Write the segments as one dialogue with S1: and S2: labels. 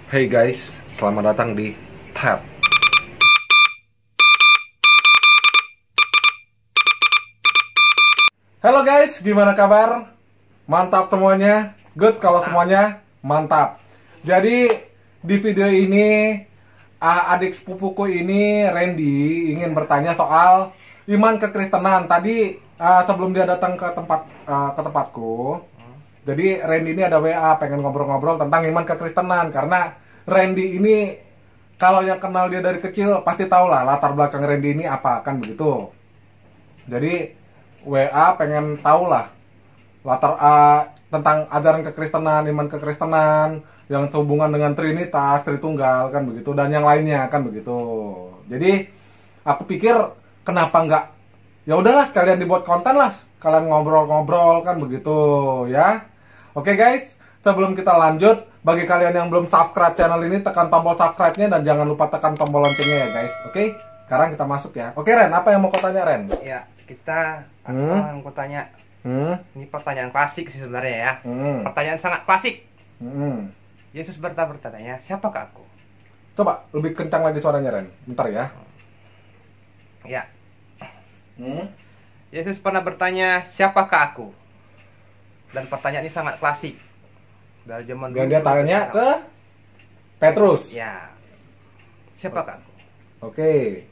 S1: Hey guys, selamat datang di Tab. Halo guys, gimana kabar? Mantap semuanya? Good kalau semuanya mantap. Jadi di video ini adik sepupuku ini Randy ingin bertanya soal iman kekristenan. Tadi sebelum dia datang ke tempatku, jadi Randy ini ada WA pengen ngobrol-ngobrol tentang iman kekristenan karena Randy ini kalau yang kenal dia dari kecil pasti tahu lah latar belakang Randy ini apa, kan begitu. Jadi WA pengen tahu lah latar tentang ajaran kekristenan, iman kekristenan yang sehubungan dengan Trinitas, Tritunggal, kan begitu, dan yang lainnya, kan begitu. Jadi aku pikir kenapa nggak, ya udahlah sekalian dibuat konten lah, kalian ngobrol-ngobrol, kan begitu ya. Oke guys, sebelum kita lanjut, bagi kalian yang belum subscribe channel ini, tekan tombol subscribe-nya dan jangan lupa tekan tombol loncengnya ya guys. Oke, sekarang kita masuk ya. Oke Ren, apa yang mau kau tanya Ren?
S2: Ya, aku tanya. Ini pertanyaan klasik sih sebenarnya ya. Pertanyaan sangat klasik. Yesus bertanya, siapakah aku?
S1: Coba lebih kencang lagi suaranya Ren. Bentar ya.
S2: Ya. Yesus pernah bertanya, siapakah aku? Dan pertanyaan ini sangat klasik. Dari zaman dulu.
S1: Dan dia tanya ke Petrus.
S2: Ya. Siapakah aku?
S1: Oke.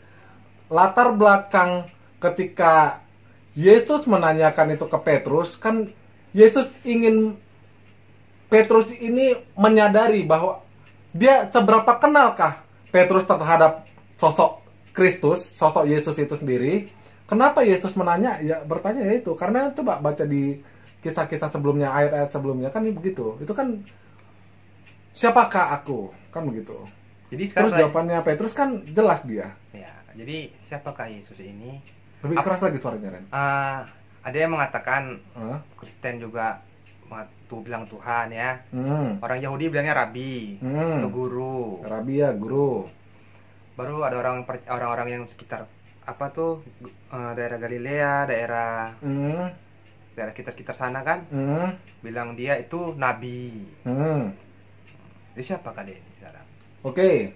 S1: Latar belakang ketika Yesus menanyakan itu ke Petrus, kan Yesus ingin Petrus ini menyadari bahwa dia seberapa kenalkah Petrus terhadap sosok Kristus, sosok Yesus itu sendiri. Kenapa Yesus bertanya ya itu? Karena coba baca di kisah-kisah sebelumnya, ayat-ayat sebelumnya kan begitu. Itu kan siapakah aku? Kan begitu.
S2: Jadi
S1: terus jawabannya Petrus kan jelas dia.
S2: Ya, jadi siapakah Yesus ini?
S1: Lebih keras lagi suaranya Ren.
S2: Ada yang mengatakan Kristen juga bilang Tuhan ya. Orang Yahudi bilangnya Rabi atau guru.
S1: Rabi ya guru.
S2: Baru ada orang-orang yang sekitar apa tuh daerah Galilea, daerah kita sana kan, bilang dia itu nabi. Jadi siapakah dia ini sekarang?
S1: Oke.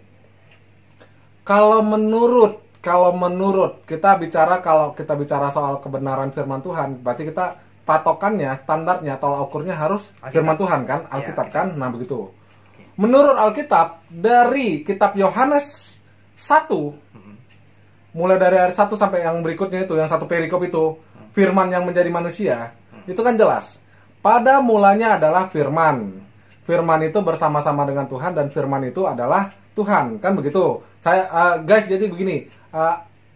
S1: Kalau menurut kita bicara soal kebenaran firman Tuhan, berarti kita patokannya, standarnya, tolak ukurnya harus Alkitab. Firman Tuhan kan, Alkitab ya, kan, nah begitu. Menurut Alkitab dari kitab Yohanes 1, mulai dari ayat 1 sampai yang berikutnya itu, yang satu perikop itu, firman yang menjadi manusia, itu kan jelas. Pada mulanya adalah firman. Firman itu bersama-sama dengan Tuhan dan firman itu adalah Tuhan, kan begitu. Guys, jadi begini,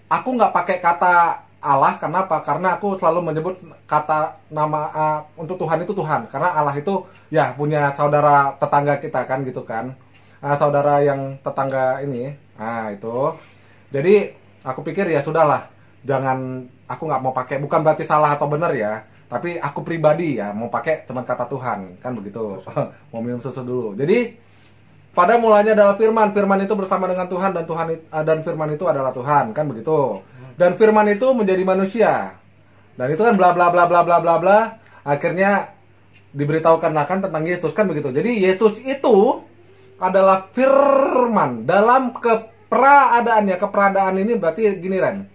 S1: aku nggak pakai kata Allah, kenapa? Karena aku selalu menyebut kata nama untuk Tuhan itu Tuhan, karena Allah itu ya punya saudara tetangga kita kan gitu kan, saudara yang tetangga ini, itu. Jadi aku pikir ya sudahlah, aku nggak mau pakai, bukan berarti salah atau benar ya, tapi aku pribadi ya mau pakai cuma kata Tuhan, kan begitu. Mau minum susu dulu. Jadi pada mulanya adalah firman itu bersama dengan Tuhan dan firman itu adalah Tuhan, kan begitu. Dan firman itu menjadi manusia. Dan itu kan bla bla bla bla bla bla bla. Akhirnya diberitahukan akan tentang Yesus, kan begitu. Jadi Yesus itu adalah firman dalam keberadaan ini berarti gini Ren.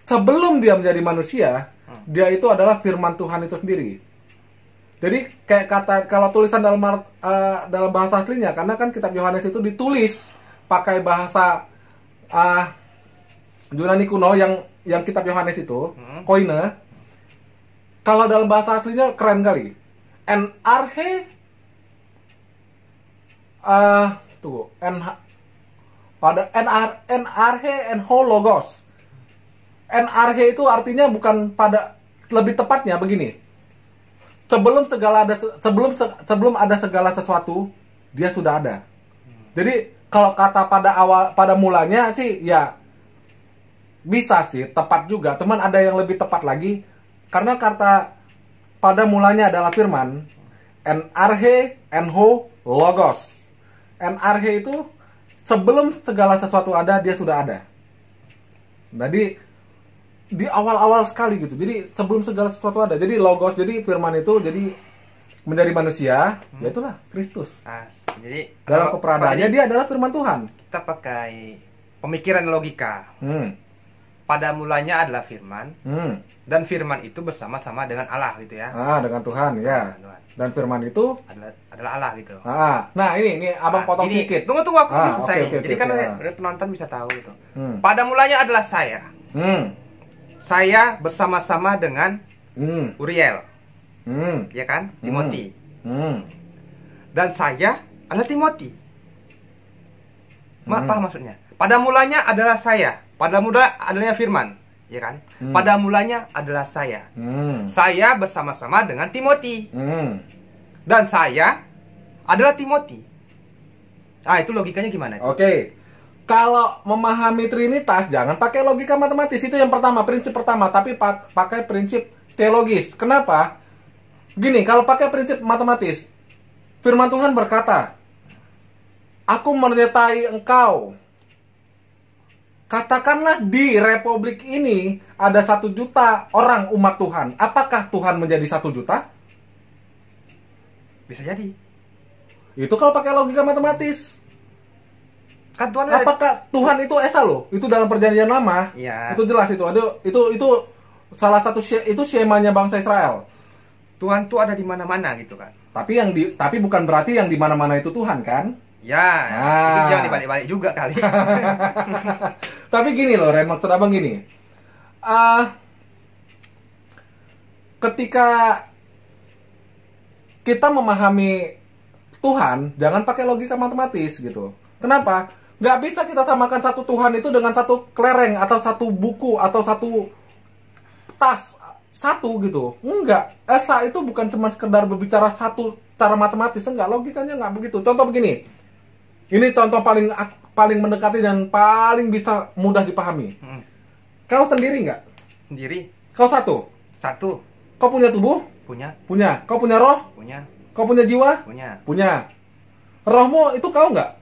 S1: Sebelum dia menjadi manusia, dia itu adalah firman Tuhan itu sendiri. Jadi kayak kalau tulisan dalam bahasa aslinya, karena kan kitab Yohanes itu ditulis pakai bahasa Yunani kuno yang kitab Yohanes itu, koine. Kalau dalam bahasa aslinya keren kali. NRH logos. NRH itu artinya bukan lebih tepatnya begini. Sebelum ada segala sesuatu, dia sudah ada. Jadi kalau kata pada mulanya sih ya bisa sih, tepat juga. Teman ada yang lebih tepat lagi, karena kata pada mulanya adalah firman. NRH logos. NRH itu sebelum segala sesuatu ada, dia sudah ada. Jadi di awal-awal sekali gitu. Jadi sebelum segala sesuatu ada. Jadi logos, jadi firman itu jadi menjadi manusia, ya itulah Kristus.
S2: Jadi
S1: dalam keberadaannya dia adalah firman Tuhan.
S2: Kita pakai pemikiran logika. Pada mulanya adalah firman, dan firman itu bersama-sama dengan Allah gitu ya.
S1: Dengan Tuhan ya. Dan firman itu
S2: adalah Allah gitu.
S1: Nah ini abang potong sedikit.
S2: Tunggu aku selesai. Jadi kan penonton bisa tahu gitu. Pada mulanya adalah saya. Saya bersama-sama dengan Uriel, ya kan, Timothy. Dan saya adalah Timothy. Apa maksudnya? Pada mulanya adalah saya. Pada mula adanya firman, ya kan? Pada mulanya adalah saya. Saya bersama-sama dengan Timothy. Dan saya adalah Timothy. Itu logikanya gimana?
S1: Oke. Kalau memahami Trinitas jangan pakai logika matematis. Itu yang pertama, prinsip pertama, tapi pakai prinsip teologis. Kenapa? Gini, kalau pakai prinsip matematis, firman Tuhan berkata, "Aku menyertai engkau." Katakanlah di republik ini ada 1 juta orang umat Tuhan. Apakah Tuhan menjadi 1 juta?
S2: Bisa jadi.
S1: Itu kalau pakai logika matematis.
S2: Kan Tuhan
S1: apakah Tuhan itu esa loh? Itu dalam perjanjian lama.
S2: Iya.
S1: Itu jelas itu. Itu salah satu itu skemanya bangsa Israel.
S2: Tuhan tuh ada di mana-mana gitu kan.
S1: Tapi bukan berarti yang di mana-mana itu Tuhan kan?
S2: Ya, itu jangan dibalik-balik juga kali.
S1: Tapi gini loh, Ren, maksud abang gini. Ketika kita memahami Tuhan, jangan pakai logika matematis gitu. Kenapa? Nggak bisa kita samakan satu Tuhan itu dengan satu kelereng atau satu buku atau satu tas satu gitu. Enggak. Esa itu bukan cuma sekedar berbicara satu cara matematis, enggak, logikanya enggak begitu. Contoh begini. Ini contoh paling mendekati dan paling bisa mudah dipahami. Kau sendiri enggak?
S2: Sendiri.
S1: Kau satu?
S2: Satu.
S1: Kau punya tubuh?
S2: Punya.
S1: Punya. Kau punya roh?
S2: Punya.
S1: Kau punya jiwa?
S2: Punya.
S1: Punya. Rohmu itu kau enggak?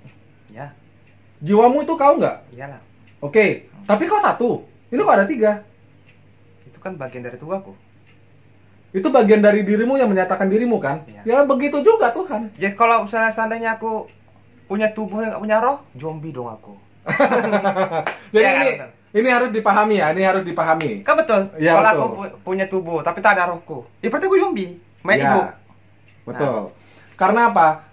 S2: Ya.
S1: Jiwamu itu kau enggak?
S2: Iyalah.
S1: Oke. Tapi kau satu. Ini kok ada 3.
S2: Itu kan bagian dari tubuhku.
S1: Itu bagian dari dirimu yang menyatakan dirimu kan? Ya begitu juga Tuhan.
S2: Ya kalau misalnya seandainya aku punya tubuh yang gak punya roh, zombie dong aku.
S1: Jadi ya, ini harus dipahami ya, ini harus dipahami.
S2: Kan betul.
S1: Ya,
S2: kalau
S1: betul.
S2: aku punya tubuh tapi tak ada rohku, berarti aku zombie, main ibu.
S1: Betul. Karena apa?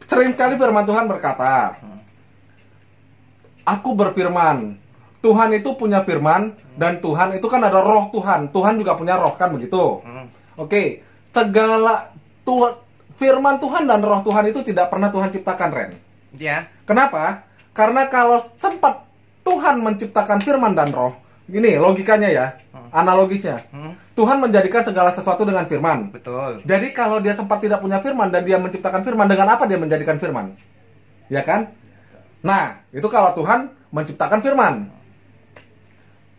S1: Sering sekali firman Tuhan berkata, "Aku berfirman." Tuhan itu punya firman dan Tuhan itu kan ada roh Tuhan. Tuhan juga punya roh kan begitu. Oke, segala firman Tuhan dan roh Tuhan itu tidak pernah Tuhan ciptakan, Ren.
S2: Ya.
S1: Kenapa? Karena kalau sempat Tuhan menciptakan firman dan roh, gini logikanya ya, analogisnya. Tuhan menjadikan segala sesuatu dengan firman.
S2: Betul.
S1: Jadi kalau dia sempat tidak punya firman dan dia menciptakan firman, dengan apa dia menjadikan firman? Ya kan? Nah, itu kalau Tuhan menciptakan firman.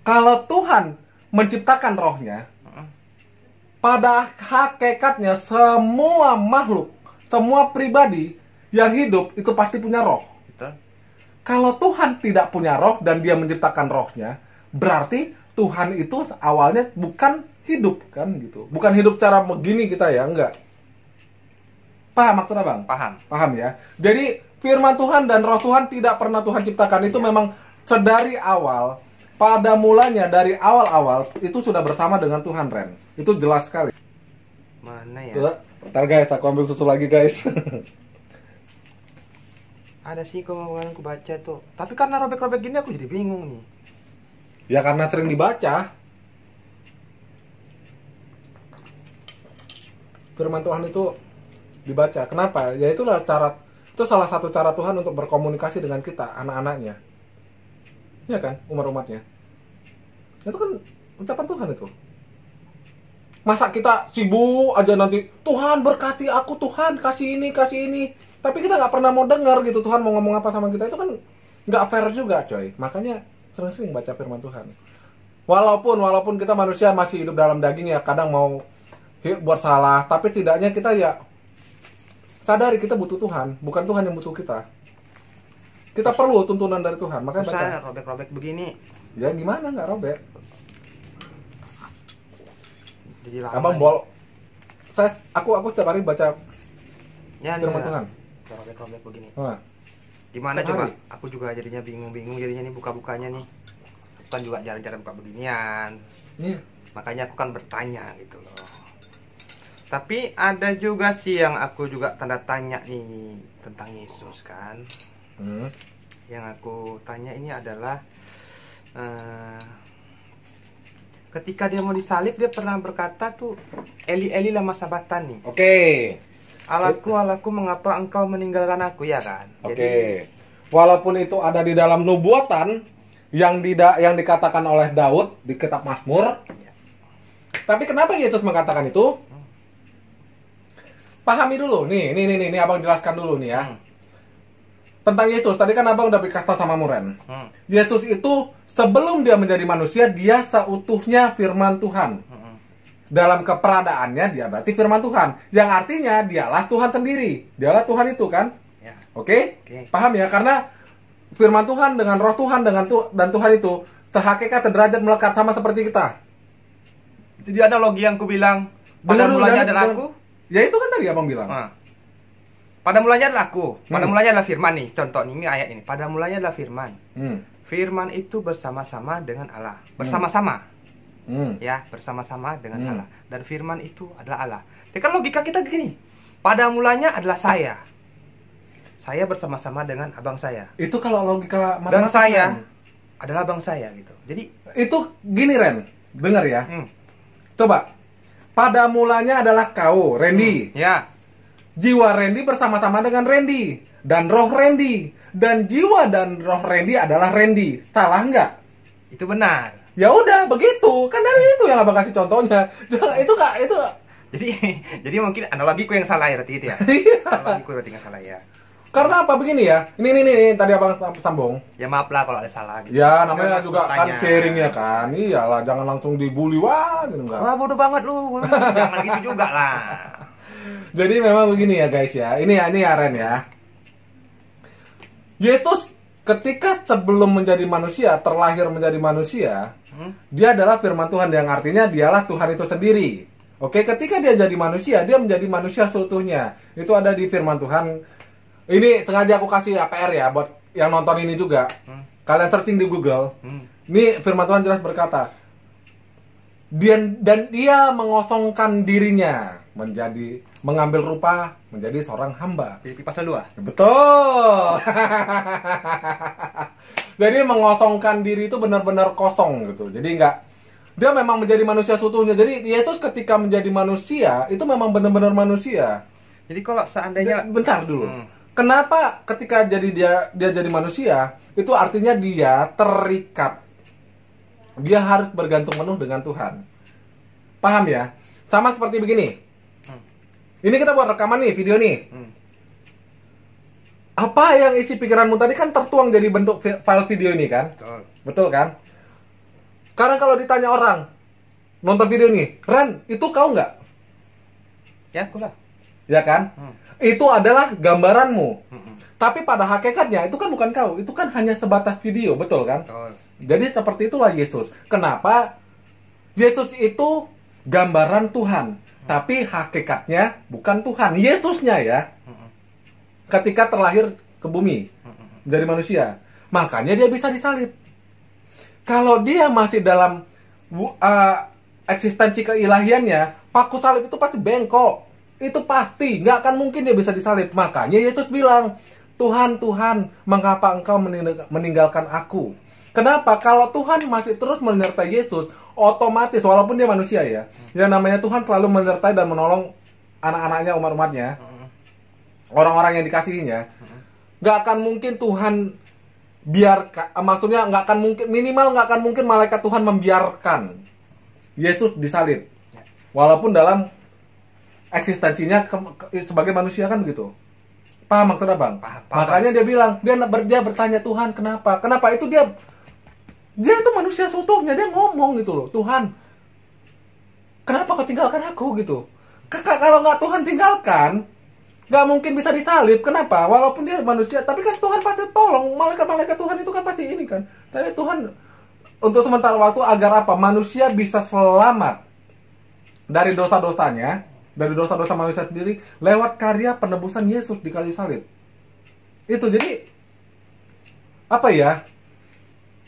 S1: Kalau Tuhan menciptakan rohnya, pada hakikatnya semua makhluk, semua pribadi yang hidup itu pasti punya roh.
S2: Betul.
S1: Kalau Tuhan tidak punya roh dan dia menciptakan rohnya, berarti Tuhan itu awalnya bukan hidup kan gitu. Bukan hidup cara begini kita ya, enggak. Paham maksudnya Bang?
S2: Paham.
S1: Paham ya. Jadi firman Tuhan dan roh Tuhan tidak pernah Tuhan ciptakan. Itu memang sedari awal, pada mulanya dari awal-awal itu sudah bersama dengan Tuhan, Ren. Itu jelas sekali.
S2: Mana ya?
S1: Tuh, bentar guys, aku ambil susu lagi guys.
S2: Ada sih kemauan aku baca tuh. Tapi karena robek-robek gini aku jadi bingung nih.
S1: Ya karena sering dibaca. Firman Tuhan itu dibaca. Kenapa? Ya itulah itu salah satu cara Tuhan untuk berkomunikasi dengan kita, anak-anaknya. Ya kan, umat-umatnya. Itu kan ucapan Tuhan itu. Masa kita sibuk aja nanti, Tuhan berkati aku, Tuhan kasih ini, kasih ini. Tapi kita nggak pernah mau dengar gitu, Tuhan mau ngomong apa sama kita. Itu kan nggak fair juga coy. Makanya sering-sering baca firman Tuhan. Walaupun kita manusia masih hidup dalam daging ya, kadang mau buat salah. Tapi tidaknya kita ya sadari kita butuh Tuhan, bukan Tuhan yang butuh kita. Kita perlu tuntunan dari Tuhan, makanya baca.
S2: Robek-robek begini.
S1: Ya gimana nggak robek?
S2: Jadi
S1: Abang aku setiap hari baca
S2: ya,
S1: firman Tuhan.
S2: robek-robek begini.
S1: Wah.
S2: Gimana coba? Aku juga jadinya bingung-bingung jadinya nih buka-bukanya nih. Bukan juga jarang-jarang buka beginian. Makanya aku kan bertanya gitu loh. Tapi ada juga sih yang aku juga tanda tanya nih tentang Yesus kan. Yang aku tanya ini adalah ketika dia mau disalib, dia pernah berkata tuh, Eli Eli lama sabatani.
S1: Oke.
S2: Allahku, Allahku, mengapa engkau meninggalkan aku, ya kan?
S1: Oke. Walaupun itu ada di dalam nubuatan yang dikatakan oleh Daud di kitab Mazmur. Tapi kenapa Yesus mengatakan itu? Pahami dulu. Nih Abang jelaskan dulu nih ya. Tentang Yesus, tadi kan Abang udah berkata sama Muren. Yesus itu sebelum dia menjadi manusia, dia seutuhnya firman Tuhan. Dalam keberadaannya dia berarti firman Tuhan. Yang artinya dialah Tuhan sendiri. Dialah Tuhan itu kan? Ya. Oke? Paham ya? Karena firman Tuhan dengan roh Tuhan dan Tuhan itu sehakikat sederajat melekat sama seperti kita.
S2: Jadi analogi yang ku bilang pada mulanya adalah aku.
S1: Ya itu kan tadi Abang bilang.
S2: Pada mulanya adalah aku. Pada mulanya adalah firman nih. Contoh ini ayat ini. Pada mulanya adalah firman. Firman itu bersama-sama dengan Allah. Bersama-sama. Ya, bersama-sama dengan Allah. Dan firman itu adalah Allah. Jadi kan logika kita gini. Pada mulanya adalah saya. Saya bersama-sama dengan abang saya.
S1: Itu kalau logika matematika.
S2: Dan saya adalah abang saya gitu. Jadi
S1: itu gini Ren. Dengar ya. Coba. Pada mulanya adalah kau, Randy.
S2: Ya.
S1: Jiwa Randy bersama-sama dengan Randy. Dan roh Randy. Dan jiwa dan roh Randy adalah Randy. Salah nggak?
S2: Itu benar.
S1: Ya udah begitu. Kan dari itu yang Abang kasih contohnya. Itu Kak, itu.
S2: Jadi mungkin analogiku yang salah ya berarti itu ya. Analogiku berarti yang salah ya.
S1: Karena apa begini ya? Ini tadi Abang sambung.
S2: Ya maaf lah kalau ada salah gitu.
S1: Ya namanya juga kan sharing ya kan. Iyalah jangan langsung dibully wah gitu enggak.
S2: Wah bodoh banget lu. Jangan gitu juga lah.
S1: Jadi memang begini ya guys ya. Ini ya Ren ya. Yesus ketika sebelum menjadi manusia, terlahir menjadi manusia, dia adalah firman Tuhan yang artinya dialah Tuhan itu sendiri. Oke, ketika dia jadi manusia, dia menjadi manusia seutuhnya. Itu ada di firman Tuhan. Ini sengaja aku kasih APR ya buat yang nonton ini juga. Kalian searching di Google. Ini firman Tuhan jelas berkata, dan dia mengosongkan dirinya mengambil rupa menjadi seorang hamba.
S2: Filipi pasal 2.
S1: Betul. Jadi mengosongkan diri itu benar-benar kosong gitu. Jadi dia memang menjadi manusia seutuhnya. Jadi Yesus ketika menjadi manusia itu memang benar-benar manusia.
S2: Jadi kalau seandainya
S1: bentar dulu. Kenapa ketika dia jadi manusia itu artinya dia terikat. Dia harus bergantung penuh dengan Tuhan. Paham ya? Sama seperti begini. Ini kita buat rekaman nih, video nih. Apa yang isi pikiranmu tadi kan tertuang jadi bentuk file video ini kan? Betul kan? Sekarang kalau ditanya orang nonton video ini, Ren, itu kau nggak?
S2: Ya, aku lah.
S1: Ya kan? Itu adalah gambaranmu. Tapi pada hakikatnya itu kan bukan kau, itu kan hanya sebatas video, betul kan? Jadi seperti itulah Yesus. Kenapa? Yesus itu gambaran Tuhan, tapi hakikatnya bukan Tuhan. Yesusnya ya. Ketika terlahir ke bumi menjadi manusia, makanya dia bisa disalib. Kalau dia masih dalam eksistensi keilahiannya, paku salib itu pasti bengkok. Itu pasti, nggak akan mungkin dia bisa disalib. Makanya Yesus bilang, Tuhan, Tuhan, mengapa engkau meninggalkan aku? Kenapa? Kalau Tuhan masih terus menyertai Yesus, otomatis, walaupun dia manusia ya, yang namanya Tuhan selalu menyertai dan menolong anak-anaknya, umat-umatnya, orang-orang yang dikasihinya, nggak akan mungkin Tuhan maksudnya nggak akan mungkin, minimal nggak akan mungkin malaikat Tuhan membiarkan Yesus disalib. Walaupun dalam eksistensinya sebagai manusia kan begitu. Paham maksudnya Bang? Paham. Makanya dia bilang, dia bertanya Tuhan kenapa? Kenapa? Itu dia itu manusia seutuhnya, dia ngomong gitu loh, Tuhan, kenapa kau tinggalkan aku gitu? Kalau nggak Tuhan tinggalkan, nggak mungkin bisa disalib. Kenapa? Walaupun dia manusia, tapi kan Tuhan pasti tolong. Malaikat Tuhan itu kan pasti ini kan. Tapi Tuhan untuk sementara waktu agar apa? Manusia bisa selamat dari dosa-dosanya, dari dosa-dosa manusia sendiri lewat karya penebusan Yesus di kayu salib. Itu jadi apa ya?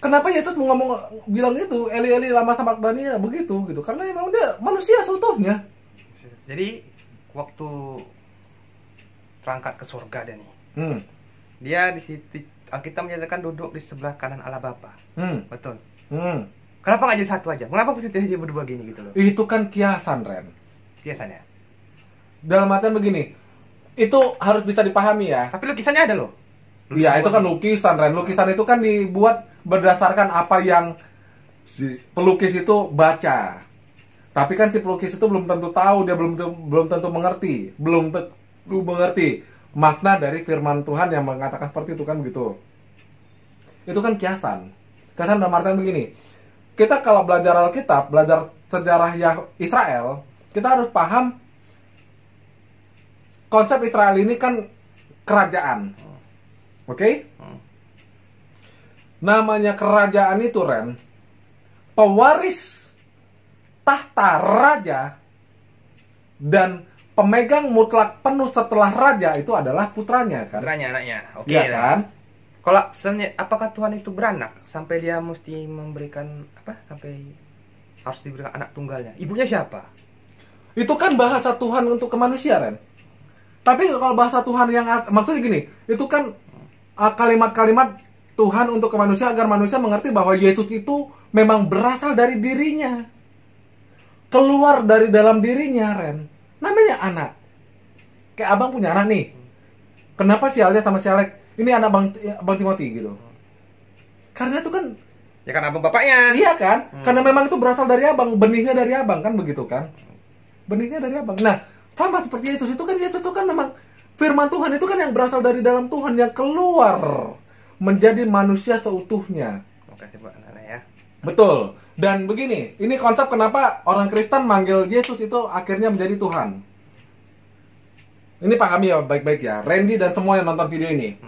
S1: Kenapa Yesus mau bilang itu Eli Eli lama sabachthani begitu gitu? Karena memang dia manusia seutuhnya.
S2: Jadi waktu terangkat ke surga dia nih. Dia di situ Alkitab menyatakan duduk di sebelah kanan Allah Bapa. Betul. Kenapa nggak jadi satu aja? Kenapa mesti dia berdua gini gitu loh?
S1: Itu kan kiasan, Ren.
S2: Kiasannya.
S1: Dalam artian begini, itu harus bisa dipahami ya.
S2: Tapi lukisannya ada loh.
S1: Iya, itu kan lukisan, Ren. Lukisan itu kan dibuat berdasarkan apa yang si pelukis itu baca. Tapi kan si pelukis itu belum tentu tahu, dia belum tentu mengerti makna dari firman Tuhan yang mengatakan seperti itu kan begitu. Itu kan kiasan. Kiasan dalam artian begini. Kita kalau belajar Alkitab, belajar sejarah Israel, kita harus paham konsep Israel ini kan kerajaan. Oke? Namanya kerajaan itu, Ren, pewaris tahta raja dan pemegang mutlak penuh setelah raja itu adalah putranya kan?
S2: Putranya, anaknya. Oke.
S1: Iya kan?
S2: Kalau misalnya apakah Tuhan itu beranak sampai dia mesti memberikan apa? Sampai harus diberikan anak tunggalnya. Ibunya siapa?
S1: Itu kan bahasa Tuhan untuk ke manusia, Ren. Tapi kalau bahasa Tuhan yang maksudnya gini, itu kan kalimat-kalimat Tuhan untuk ke manusia agar manusia mengerti bahwa Yesus itu memang berasal dari dirinya. Keluar dari dalam dirinya, Ren. Namanya anak. Kayak abang punya anak nih. Kenapa si Alia sama si Alek? Ini anak Bang Timothy gitu. Karena itu kan
S2: ya kan abang bapaknya.
S1: Iya kan? Karena memang itu berasal dari abang, benihnya dari abang kan begitu kan? Benihnya dari abang. Nah, sama seperti Yesus itu kan memang firman Tuhan itu kan yang berasal dari dalam Tuhan yang keluar menjadi manusia seutuhnya.
S2: Makasih Pak Nana ya.
S1: Betul. Dan begini, ini konsep kenapa orang Kristen manggil Yesus itu akhirnya menjadi Tuhan. Ini pahami ya baik-baik ya, Randy dan semua yang nonton video ini.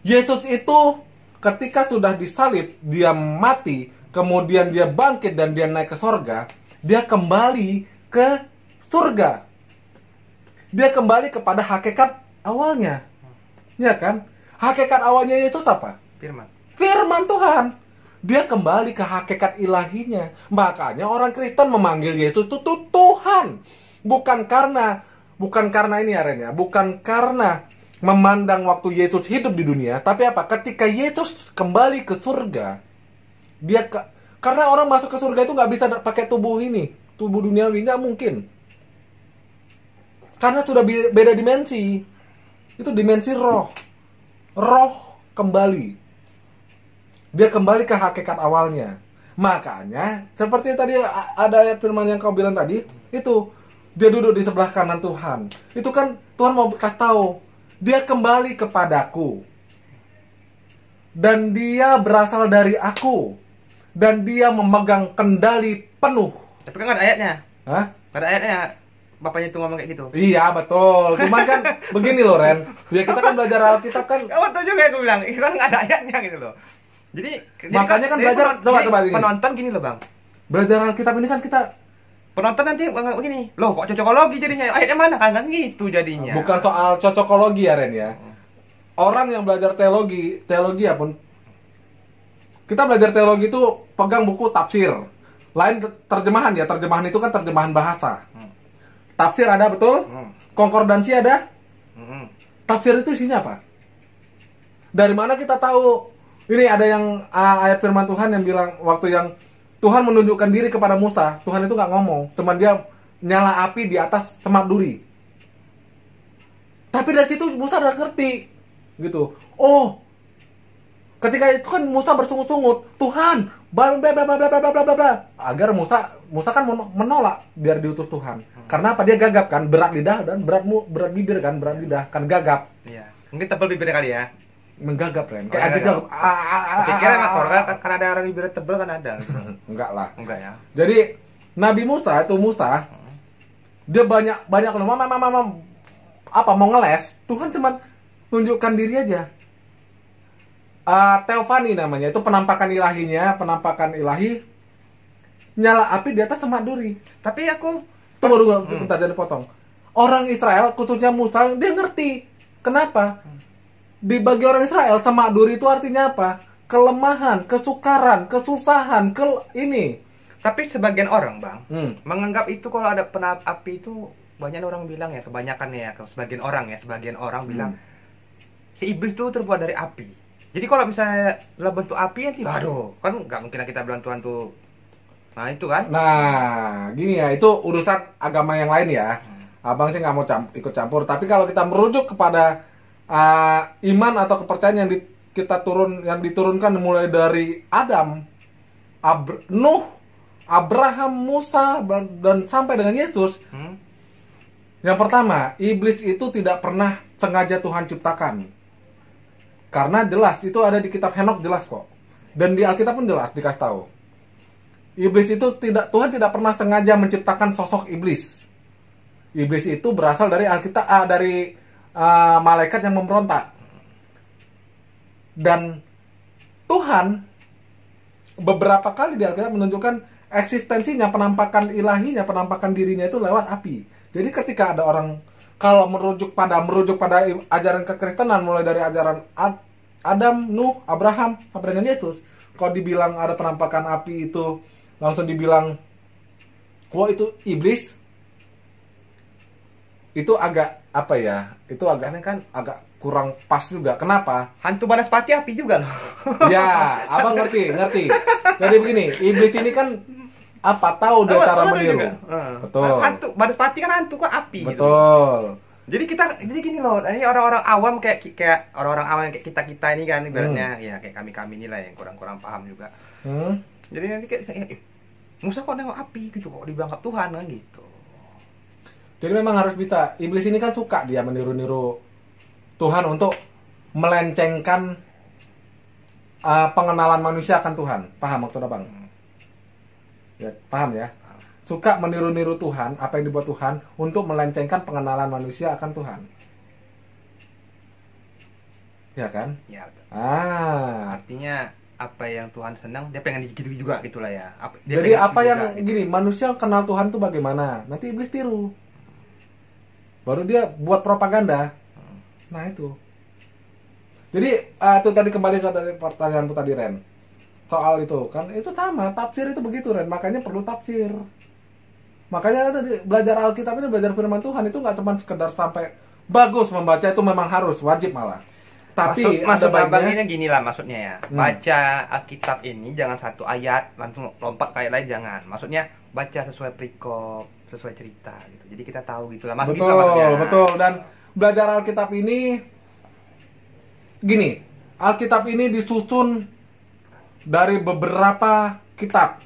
S1: Yesus itu ketika sudah disalib, dia mati, kemudian dia bangkit dan dia naik ke surga, dia kembali ke surga. Dia kembali kepada hakikat awalnya. Ya kan? Hakikat awalnya Yesus apa?
S2: Firman.
S1: Firman Tuhan. Dia kembali ke hakikat ilahinya. Makanya orang Kristen memanggil Yesus itu Tuhan. Bukan karena ini ya Ren ya, bukan karena memandang waktu Yesus hidup di dunia, tapi apa? Ketika Yesus kembali ke surga, karena orang masuk ke surga itu nggak bisa pakai tubuh ini, tubuh duniawi, nggak mungkin. Karena sudah beda dimensi. Itu dimensi roh. Roh kembali. Dia kembali ke hakikat awalnya. Makanya, seperti tadi ada ayat firman yang kau bilang tadi, itu dia duduk di sebelah kanan Tuhan. Itu kan Tuhan mau kasih tahu, dia kembali kepadaku. Dan dia berasal dari aku. Dan dia memegang kendali penuh.
S2: Tapi kan ada ayatnya.
S1: Hah?
S2: Ada ayatnya. Bapaknya itu ngomong kayak gitu.
S1: Iya betul. Cuman kan begini loh Ren. Ya kita kan belajar Alkitab kan.
S2: Kamu tahu juga aku bilang, itu kan nggak ada ayatnya gitu loh. Jadi
S1: makanya kan belajar coba gini.
S2: Penonton gini loh bang.
S1: Belajar Alkitab ini kan kita
S2: penonton nanti begini, loh kok cocokologi jadinya? Ayatnya mana? Kan gitu jadinya.
S1: Bukan soal cocokologi ya Ren ya. Orang yang belajar teologi ya pun, kita belajar teologi itu pegang buku tafsir. Lain terjemahan ya, terjemahan itu kan terjemahan bahasa. Tafsir ada betul? Konkordansi ada? Tafsir itu isinya apa? Dari mana kita tahu? Ini ada yang ayat firman Tuhan yang bilang waktu yang Tuhan menunjukkan diri kepada Musa, Tuhan itu nggak ngomong, teman dia nyala api di atas semak duri. Tapi dari situ Musa udah ngerti, gitu. Oh, ketika itu kan Musa bersungut-sungut, Tuhan, bla bla bla bla bla bla bla bla, agar Musa kan menolak biar diutus Tuhan. Karena apa? Dia gagap kan, berat lidah dan berat bibir kan, berat lidah kan gagap.
S2: Iya. Mungkin tebal bibirnya kali ya.
S1: Menggagap Ren. Kayak aja gagap.
S2: Pikiran kan ada orang bibirnya tebal kan ada.
S1: Enggak lah.
S2: Enggak ya.
S1: Jadi Nabi Musa dia banyak mau ngeles, Tuhan cuma tunjukkan diri aja. Teofani namanya, itu penampakan ilahi, nyala api di atas semak duri.
S2: Tapi aku
S1: tunggu dulu, bentar jangan potong. Orang Israel khususnya Musa dia ngerti. Kenapa? bagi orang Israel semak duri itu artinya apa? Kelemahan, kesukaran, kesusahan, ini.
S2: Tapi sebagian orang, Bang, menganggap itu kalau ada api itu, banyak orang bilang ya, kebanyakan ya, sebagian orang bilang si iblis itu terbuat dari api. Jadi kalau misalnya dalam bentuk api nanti, waduh, kan nggak mungkin kita bilang Tuhan tuh. Nah itu kan.
S1: Nah, gini ya, itu urusan agama yang lain ya. Abang sih nggak mau ikut campur. Tapi kalau kita merujuk kepada iman atau kepercayaan yang diturunkan mulai dari Adam, Nuh, Abraham, Musa, dan sampai dengan Yesus. Yang pertama, iblis itu tidak pernah sengaja Tuhan ciptakan. Karena jelas, itu ada di kitab Henok jelas kok. Dan di Alkitab pun jelas dikasih tahu. Iblis itu Tuhan tidak pernah sengaja menciptakan sosok iblis. Iblis itu berasal dari Alkitab, dari malaikat yang memberontak. Dan Tuhan beberapa kali di Alkitab menunjukkan eksistensinya, penampakan ilahinya, penampakan dirinya itu lewat api. Jadi ketika ada orang kalau merujuk pada ajaran kekristenan mulai dari ajaran Adam, Nuh, Abraham sampai dengan Yesus, kalau dibilang ada penampakan api itu langsung dibilang wah itu iblis, itu agak apa ya? Itu agak kurang pas juga. Kenapa?
S2: Hantu Banaspati api juga loh.
S1: Ya, abang ngerti. Jadi begini, iblis ini kan apa tahu dia cara meniru. Betul.
S2: Hantu Banaspati kan hantu kan api.
S1: Betul.
S2: Gitu. Jadi gini loh, ini orang-orang awam kayak orang-orang awam kayak kita ini kan ibaratnya ya kayak kami inilah yang kurang paham juga. Jadi nanti kayak Musa kok nengok api gitu kok dianggap Tuhan kan gitu.
S1: Jadi memang harus bisa. Iblis ini kan suka dia meniru-niru Tuhan untuk melencengkan pengenalan manusia akan Tuhan. Paham maksudnya Bang? Ya, paham ya? Suka meniru-niru Tuhan, apa yang dibuat Tuhan untuk melencengkan pengenalan manusia akan Tuhan. Ya kan?
S2: Ya betul.
S1: Artinya
S2: apa yang Tuhan senang, dia pengen gitu juga gitulah ya.
S1: Jadi apa yang gitu. Gini, manusia kenal Tuhan tuh bagaimana? Nanti iblis tiru. Baru dia buat propaganda. Nah itu. Jadi itu tadi kembali ke pertanyaanku tadi Ren. Soal itu kan itu sama, tafsir itu begitu Ren. Makanya perlu tafsir. Makanya tadi belajar Alkitab ini, belajar firman Tuhan itu nggak cuma sekedar sampai bagus membaca, itu memang harus wajib malah. Tapi
S2: maksud abangnya gini lah maksudnya ya. Baca Alkitab ini jangan satu ayat langsung lompat kayak lain, jangan. Maksudnya baca sesuai perikop, sesuai cerita gitu. Jadi kita tahu gitulah.
S1: Betul. Dan belajar Alkitab ini gini, Alkitab ini disusun dari beberapa kitab.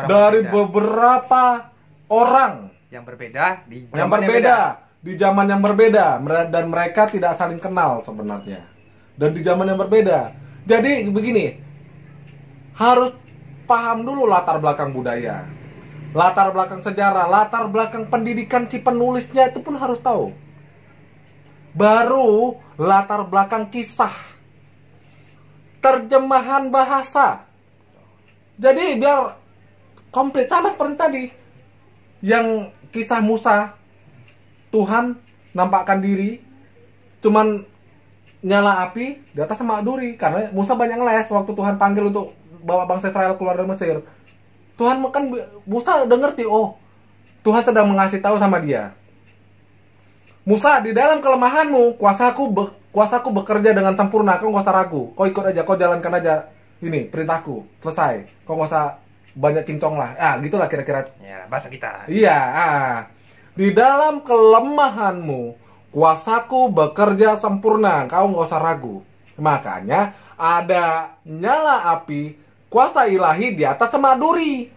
S1: Dari beberapa orang
S2: yang berbeda di
S1: zaman yang berbeda dan mereka tidak saling kenal sebenarnya. Dan di zaman yang berbeda. Jadi begini, harus paham dulu latar belakang budaya, latar belakang sejarah, latar belakang pendidikan si penulisnya itu pun harus tahu. Baru latar belakang kisah, terjemahan bahasa. Jadi biar komplit, sama seperti tadi yang kisah Musa, Tuhan nampakkan diri cuman nyala api di atas semak duri karena Musa banyak ngeles waktu Tuhan panggil untuk bawa bangsa Israel keluar dari Mesir. Tuhan kan Musa udah ngerti, oh Tuhan sedang mengasih tahu sama dia, Musa, di dalam kelemahanmu kuasaku bekerja dengan sempurna, kau nggak usah ragu, kau ikut aja, kau jalankan aja ini perintahku, selesai. Kau nggak usah banyak cincong lah. Gitulah kira-kira.
S2: Ya, bahasa kita.
S1: Iya. Di dalam kelemahanmu, kuasaku bekerja sempurna. Kau nggak usah ragu. Makanya ada nyala api, kuasa ilahi di atas semak duri.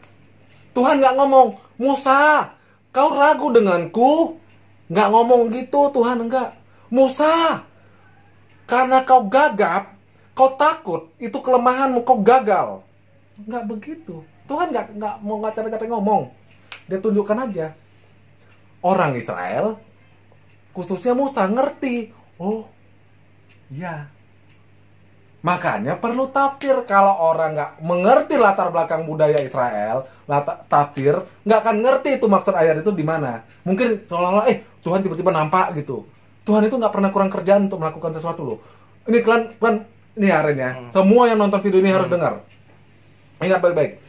S1: Tuhan nggak ngomong, Musa, kau ragu denganku? Nggak ngomong gitu, Tuhan enggak. Musa, karena kau gagap, kau takut, itu kelemahanmu, kau gagal. Nggak begitu. Tuhan nggak capek-capek ngomong. Dia tunjukkan aja. Orang Israel, khususnya Musa, ngerti. Oh, iya. Makanya perlu tafsir. Kalau orang nggak mengerti latar belakang budaya Israel, tafsir, nggak akan ngerti itu maksud ayat itu di mana. Mungkin seolah-olah, Tuhan tiba-tiba nampak gitu. Tuhan itu nggak pernah kurang kerjaan untuk melakukan sesuatu loh. Ini kalian ini Aren ya. Semua yang nonton video ini harus dengar. Ingat baik-baik.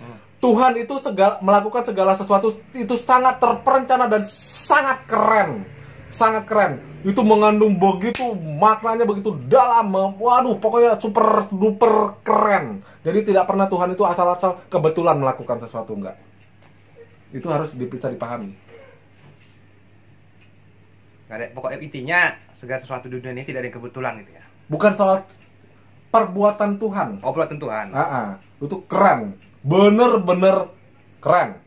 S1: Tuhan itu melakukan segala sesuatu itu sangat terperencana dan sangat keren. Sangat keren. Itu mengandung begitu, maknanya begitu dalam. Waduh, pokoknya super duper keren. Jadi tidak pernah Tuhan itu asal-asal kebetulan melakukan sesuatu, enggak. Itu harus bisa dipahami.
S2: Pokoknya intinya segala sesuatu di dunia ini tidak ada yang kebetulan gitu ya.
S1: Bukan soal perbuatan Tuhan.
S2: Oh, perbuatan Tuhan.
S1: Itu keren. Bener-bener keren.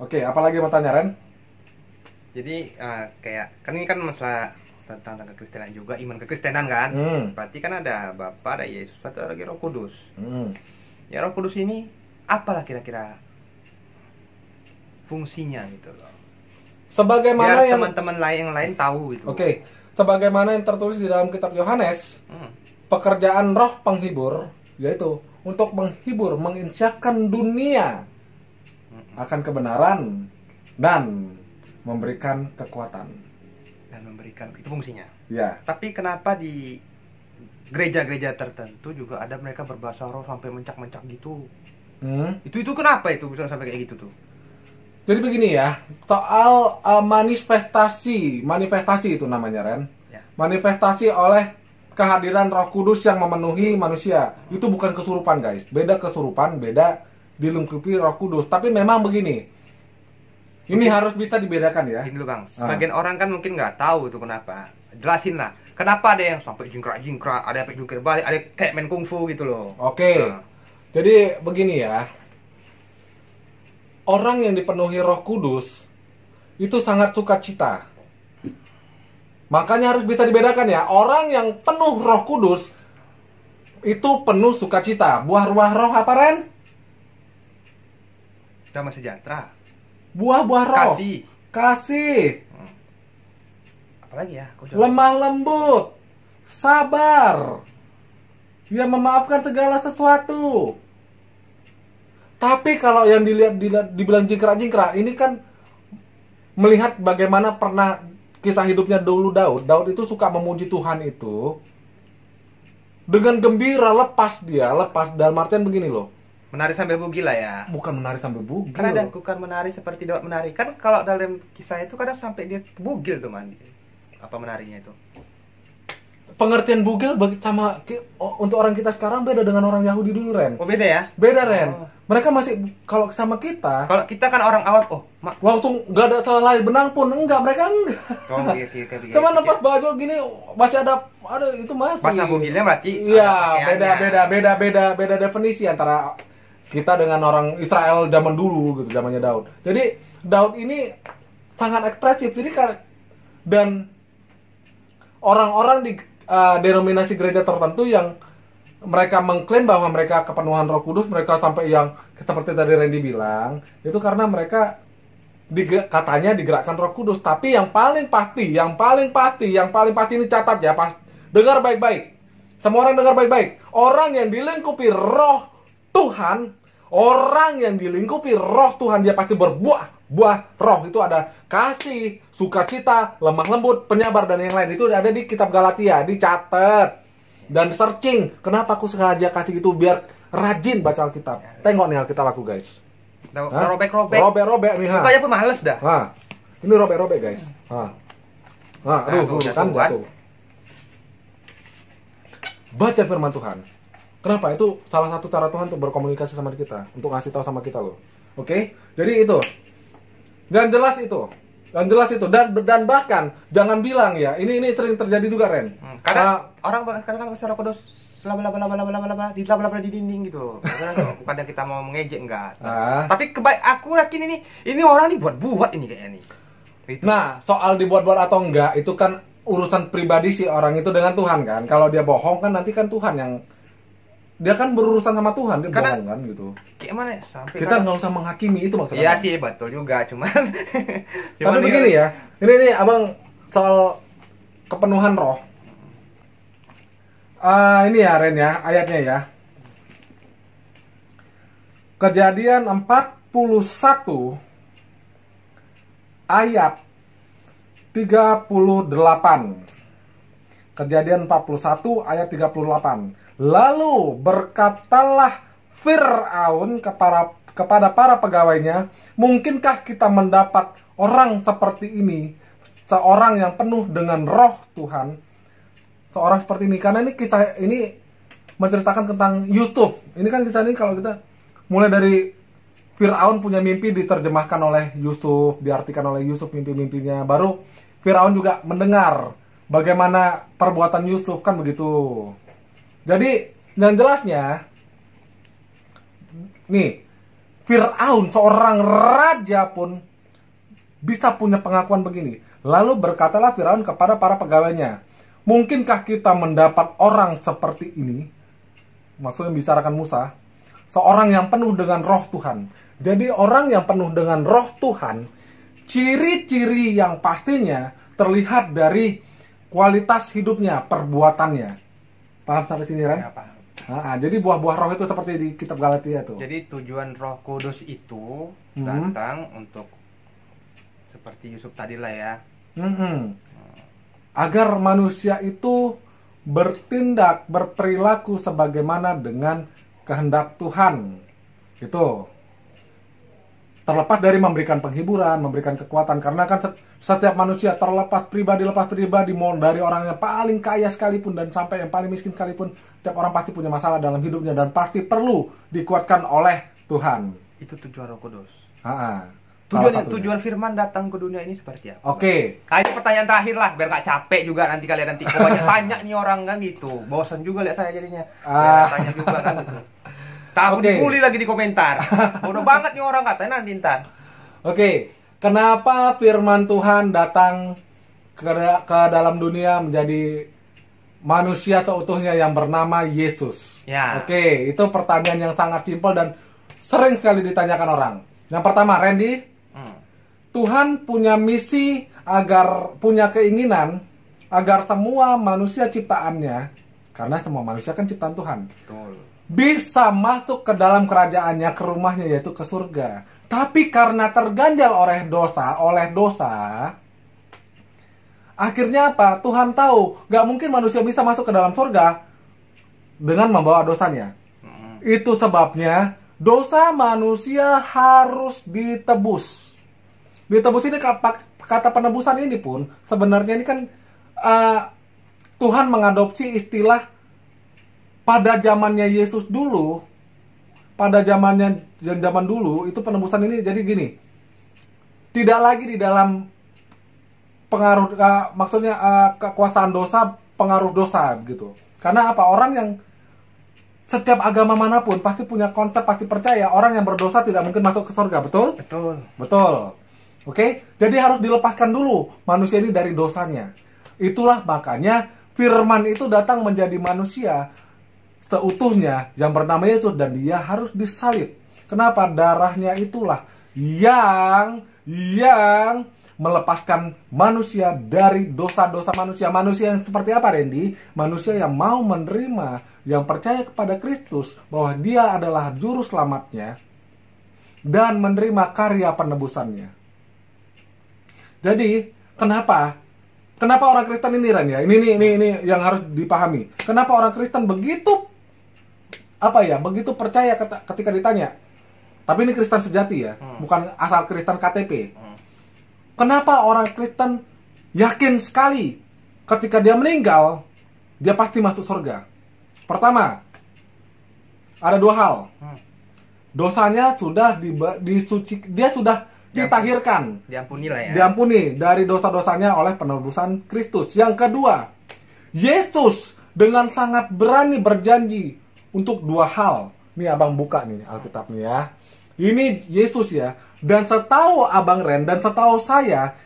S1: Oke, apalagi mau tanya, Ren?
S2: Jadi kayak kan ini kan masalah tentang kekristenan juga, iman kekristenan kan. Berarti kan ada Bapa, ada Yesus, ada lagi Roh Kudus. Ya, Roh Kudus ini apalah kira-kira fungsinya gitu loh.
S1: Sebagaimana
S2: biar
S1: yang
S2: teman-teman yang lain tahu gitu.
S1: Oke. Sebagaimana yang tertulis di dalam kitab Yohanes, pekerjaan Roh penghibur yaitu untuk menghibur, menginsyafkan dunia akan kebenaran dan memberikan kekuatan.
S2: Dan memberikan, itu fungsinya.
S1: Ya.
S2: Tapi kenapa di gereja-gereja tertentu juga ada mereka berbahasa roh sampai mencak-mencak gitu? Itu kenapa itu bisa sampai kayak gitu tuh?
S1: Jadi begini ya, soal manifestasi itu namanya, Ren.
S2: Ya.
S1: Manifestasi oleh kehadiran Roh Kudus yang memenuhi manusia. Itu bukan kesurupan, guys. Beda kesurupan, beda dilengkapi Roh Kudus. Tapi memang begini. Ini mungkin harus bisa dibedakan ya.
S2: Ini dulu, Bang. Sebagian orang kan mungkin nggak tahu itu kenapa. Jelasin lah. Kenapa ada yang sampai jingkrak-jingkrak, ada yang sampai jungkir balik, ada kayak main kungfu gitu loh.
S1: Oke. Jadi begini ya. Orang yang dipenuhi Roh Kudus itu sangat sukacita. Makanya harus bisa dibedakan ya. Orang yang penuh Roh Kudus itu penuh sukacita. Buah-buah roh apa, Ren?
S2: Damai sejahtera.
S1: Buah-buah roh. Kasih.
S2: Apalagi ya?
S1: Lemah lembut. Sabar. Dia memaafkan segala sesuatu. Tapi kalau yang dibilang jingkrak-jingkrak, ini kan melihat bagaimana pernah kisah hidupnya dulu Daud. Daud itu suka memuji Tuhan itu dengan gembira, lepas dalam artian begini loh.
S2: Menari sambil bugil lah ya.
S1: Bukan menari sambil bugil.
S2: Kan ada bukan menari seperti Daud menari. Kan kalau dalam kisah itu kadang sampai dia bugil tuh mandi. Apa menarinya itu?
S1: Pengertian bugil sama untuk orang kita sekarang beda dengan orang Yahudi dulu, Ren.
S2: Oh, beda ya?
S1: Beda, Ren. Mereka masih, kalau sama kita,
S2: kalau kita kan orang awam,
S1: waktu nggak ada selai benang pun mereka enggak.
S2: Oh,
S1: Cuma lepas baju gini masih ada itu masih.
S2: Bahasa bugilnya berarti.
S1: Iya, beda definisi antara kita dengan orang Israel zaman dulu gitu, zamannya Daud. Jadi Daud ini sangat ekspresif. Jadi dan orang-orang di denominasi gereja tertentu yang mereka mengklaim bahwa mereka kepenuhan Roh Kudus, mereka sampai yang seperti tadi Randy bilang, itu karena mereka katanya digerakkan Roh Kudus. Tapi yang paling pasti ini catat ya, dengar baik-baik. Semua orang dengar baik-baik. Orang yang dilingkupi Roh Tuhan, dia pasti berbuah. Buah roh itu ada kasih, sukacita, lemah lembut, penyabar, dan yang lain. Itu ada di kitab Galatia, dicatat. Dan searching, kenapa aku sengaja kasih itu biar rajin baca Alkitab. Tengok nih Alkitab aku, guys.
S2: Robek-robek
S1: nih,
S2: Kayaknya pemales dah.
S1: Ini robek-robek, guys. Jatuh. Baca firman Tuhan. Kenapa? Itu salah satu cara Tuhan untuk berkomunikasi sama kita, untuk ngasih tahu sama kita loh. Oke? Jadi itu. Dan jelas itu. Dan bahkan jangan bilang ya, ini sering terjadi juga, Ren.
S2: Karena orang kadang-kadang Roh Kudus di dinding gitu. Bukan kita mau mengejek enggak. Tapi aku yakin ini orang nih buat ini kayaknya nih. Itu.
S1: Nah, soal dibuat-buat atau enggak itu kan urusan pribadi si orang itu dengan Tuhan kan. Kalau dia bohong kan nanti kan Tuhan yang dia kan berurusan sama Tuhan, dia bohong kan gitu.
S2: Gimana ya? Sampai
S1: kita nggak usah menghakimi, itu maksudnya.
S2: Iya sih, betul juga, cuman
S1: tapi begini ya. Ini Abang soal kepenuhan roh. Ini ya Ren ya, ayatnya ya. Kejadian 41 ayat 38. Kejadian 41 ayat 38. Lalu berkatalah Fir'aun kepada para pegawainya, mungkinkah kita mendapat orang seperti ini, seorang yang penuh dengan roh Tuhan, seorang seperti ini? Karena ini kisah ini menceritakan tentang Yusuf. Ini kan kisah ini kalau kita mulai dari Fir'aun punya mimpi diterjemahkan oleh Yusuf, diartikan oleh Yusuf mimpi-mimpinya. Baru Fir'aun juga mendengar bagaimana perbuatan Yusuf, kan begitu. Jadi yang jelasnya nih, Fir'aun seorang raja pun bisa punya pengakuan begini. Lalu berkatalah Fir'aun kepada para pegawainya, mungkinkah kita mendapat orang seperti ini? Maksudnya bicarakan Musa, seorang yang penuh dengan roh Tuhan. Jadi orang yang penuh dengan roh Tuhan, ciri-ciri yang pastinya terlihat dari kualitas hidupnya, perbuatannya. Paham sampai sini, Ren?
S2: Ya, paham.
S1: Jadi buah-buah roh itu seperti di kitab Galatia tuh.
S2: Jadi tujuan Roh Kudus itu datang untuk seperti Yusuf tadi lah ya.
S1: Agar manusia itu bertindak, berperilaku sebagaimana dengan kehendak Tuhan. Gitu. Terlepas dari memberikan penghiburan, memberikan kekuatan. Karena kan setiap manusia terlepas pribadi, dari orang yang paling kaya sekalipun dan sampai yang paling miskin sekalipun, setiap orang pasti punya masalah dalam hidupnya dan pasti perlu dikuatkan oleh Tuhan.
S2: Itu tujuan Roh Kudus.
S1: Tujuan
S2: firman datang ke dunia ini seperti apa?
S1: Oke.
S2: Itu pertanyaan terakhir lah, biar gak capek juga nanti kalian banyak tanya nih orang kan gitu. Bosan juga lihat saya jadinya. Tanya juga kan gitu. Tahu dibully lagi di komentar. Bodoh banget nih orang, katanya nanti ntar.
S1: Oke. Kenapa firman Tuhan datang ke dalam dunia menjadi manusia seutuhnya yang bernama Yesus?
S2: Ya.
S1: Oke, itu pertanyaan yang sangat simpel dan sering sekali ditanyakan orang. Yang pertama, Randy, Tuhan punya misi punya keinginan agar semua manusia ciptaannya, karena semua manusia kan ciptaan Tuhan,
S2: betul,
S1: bisa masuk ke dalam kerajaannya, ke rumahnya, yaitu ke surga. Tapi karena terganjal oleh dosa, akhirnya apa? Tuhan tahu, gak mungkin manusia bisa masuk ke dalam surga dengan membawa dosanya. Itu sebabnya dosa manusia harus ditebus. Ditebus ini, kata penebusan ini pun sebenarnya ini kan Tuhan mengadopsi istilah pada zamannya Yesus dulu. Pada zaman dulu itu penebusan ini jadi gini. Tidak lagi di dalam pengaruh kekuasaan dosa, pengaruh dosa gitu. Karena apa? Orang yang setiap agama manapun pasti punya konsep, pasti percaya orang yang berdosa tidak mungkin masuk ke surga, betul? Betul. Oke? Jadi harus dilepaskan dulu manusia ini dari dosanya. Itulah makanya firman itu datang menjadi manusia seutuhnya yang bernama Yesus, dan dia harus disalib. Kenapa? Darahnya itulah yang melepaskan manusia dari dosa-dosa manusia. Manusia yang seperti apa, Randy? Manusia yang mau menerima, yang percaya kepada Kristus bahwa dia adalah juru selamatnya dan menerima karya penebusannya. Jadi, kenapa orang Kristen ini, Ran, ya? Ini yang harus dipahami. Kenapa orang Kristen begitu percaya ketika ditanya. Tapi ini Kristen sejati ya, bukan asal Kristen KTP. Kenapa orang Kristen yakin sekali ketika dia meninggal, dia pasti masuk surga? Pertama, ada dua hal. Dosanya sudah dia sudah ditahirkan,
S2: diampuni lah ya.
S1: Diampuni dari dosa-dosanya oleh penebusan Kristus. Yang kedua, Yesus dengan sangat berani berjanji untuk dua hal. Nih abang buka nih Alkitabnya ya. Ini Yesus ya. Dan setahu abang Ren dan setahu saya,